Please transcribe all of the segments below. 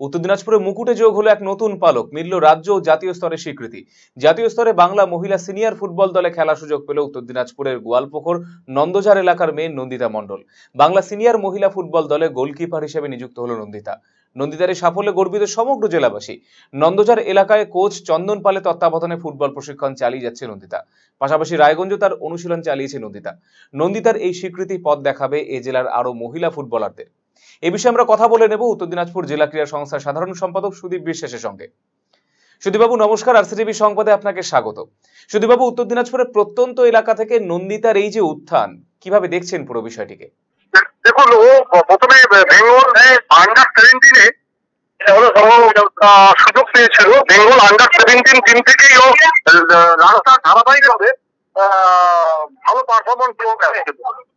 উত্তর দিনাজপুরে মুকুটে যোগ হলো এক নতুন পালক, মিলল রাজ্য ও জাতীয় স্তরে স্বীকৃতি। জাতীয় স্তরে বাংলা মহিলা সিনিয়র ফুটবল দলে খেলার সুযোগ পেল উত্তর দিনাজপুরের গোয়ালপুকুর নন্দঝাড় এলাকার মেয়ে নন্দিতা মণ্ডল। বাংলা সিনিয়র মহিলা ফুটবল দলে গোলকিপার হিসেবে নিযুক্ত হলো নন্দিতা। নন্দিতার এই সাফল্যে গর্বিত সমগ্র জেলাবাসী। নন্দঝাড় এলাকায় কোচ চন্দন পালের তত্ত্বাবধানে ফুটবল প্রশিক্ষণ চালিয়ে যাচ্ছে নন্দিতা। পাশাপাশি রায়গঞ্জে তার অনুশীলন চালিয়েছে নন্দিতা। নন্দিতার এই স্বীকৃতি পথ দেখাবে এ জেলার আরো মহিলা ফুটবলারদের। এ বিষয়ে আমরা কথা বলে নেব উত্তর দিনাজপুর জেলা ক্রীড়া সংস্থার সাধারণ সম্পাদক সুদীপ বিশ্বাসের সঙ্গে। সুদীপবাবু নমস্কার, আরসিটিভি সংবাদে আপনাকে স্বাগত। সুদীপবাবু, উত্তর দিনাজপুরের প্রত্যন্ত এলাকা থেকে নন্দিতার এই যে উত্থান, কিভাবে দেখছেন পুরো বিষয়টিকে? দেখুন, ও প্রথমে বেঙ্গল আন্ডার 17-এ সুযোগ পেয়েছিল। বেঙ্গল আন্ডার 17 টিম থেকেই ও রাস্তা ধারাবাহিকভাবে ভালো পারফরমেন্স করে।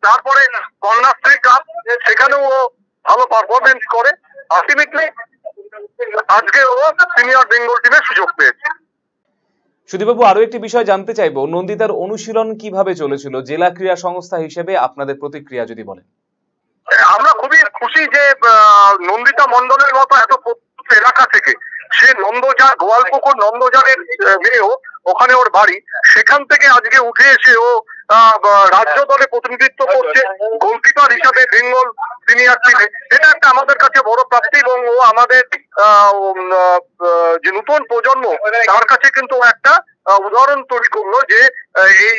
তারপরে কন্যাশ্রী কাপ, সেখানেও ও ভালো পারফরমেন্স করে। আলটিমেটলি আজকে ও সিনিয়র বেঙ্গল টিমে সুযোগ পেয়েছে। সুদীপবাবু, আরো একটি বিষয় জানতে চাইবো, নন্দিতার অনুশীলন কিভাবে চলেছিল? জেলা ক্রীড়া সংস্থা হিসেবে আপনাদের প্রতিক্রিয়া যদি বলেন। আমরা খুবই খুশি যে নন্দিতা মণ্ডলের মতো এত প্রত্যন্ত এলাকা থেকে, সে নন্দঝাড়, গোয়ালপুকুর নন্দঝাড়ের মেয়েও, ওখানে ওর বাড়ি, সেখান থেকে আজকে উঠে এসে ও রাজ্য দলে প্রতিনিধিত্ব করছে গোলকিপার হিসাবে বেঙ্গল সিনিয়র টিমে। এটা একটা আমাদের কাছে বড় প্রাপ্তি এবং ও আমাদের যে নতুন প্রজন্ম, তার কাছে কিন্তু একটা উদাহরণ তৈরি করলো যে এই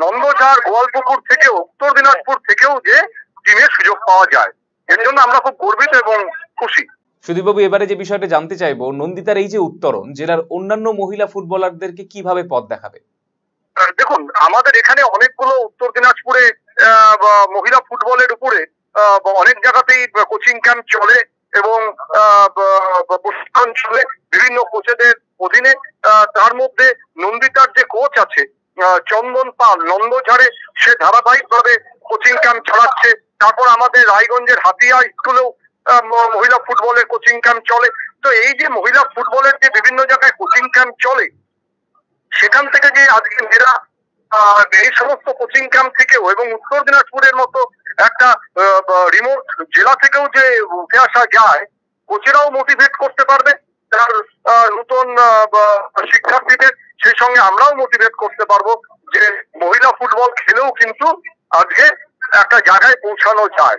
নন্দঝাড়, গোয়ালপুকুর থেকেও, উত্তর দিনাজপুর থেকেও যে টিমের সুযোগ পাওয়া যায়। এর জন্য আমরা খুব গর্বিত এবং খুশি। সুদীপবাবু, এবারে যে বিষয়টা জানতে চাইবো, নন্দিতার এই যে উত্তরণ জেলার অন্যান্য মহিলা ফুটবলারদেরকে কিভাবে পথ দেখাবে? দেখুন, আমাদের এখানে অনেকগুলো উত্তর দিনাজপুরে মহিলা ফুটবলের উপরে অনেক জায়গাতেই কোচিং ক্যাম্প চলে এবং প্রশিক্ষণ চলে বিভিন্ন কোচেদের অধীনে। তার মধ্যে নন্দিতার যে কোচ আছে চন্দন পাল, নন্দঝাড়ে সে ধারাবাহিকভাবে কোচিং ক্যাম্প চালাচ্ছে। তারপর আমাদের রায়গঞ্জের হাতিয়া স্কুলেও মহিলা ফুটবলের কোচিং ক্যাম্প চলে। তো এই যে মহিলা ফুটবলের যে বিভিন্ন জায়গায় কোচিং ক্যাম্প চলে, সেখান থেকে যে আজকে মেয়েরা এই সমস্ত কোচিং ক্যাম্প থেকেও এবং উত্তর দিনাজপুরের মতো একটা রিমোট জেলা থেকেও যে উঠে আসা যায়, কোচেরাও মোটিভেট করতে পারবে তার নতুন শিক্ষার্থীদের, সেই সঙ্গে আমরাও মোটিভেট করতে পারবো যে মহিলা ফুটবল খেলেও কিন্তু আজকে একটা জায়গায় পৌঁছানো যায়।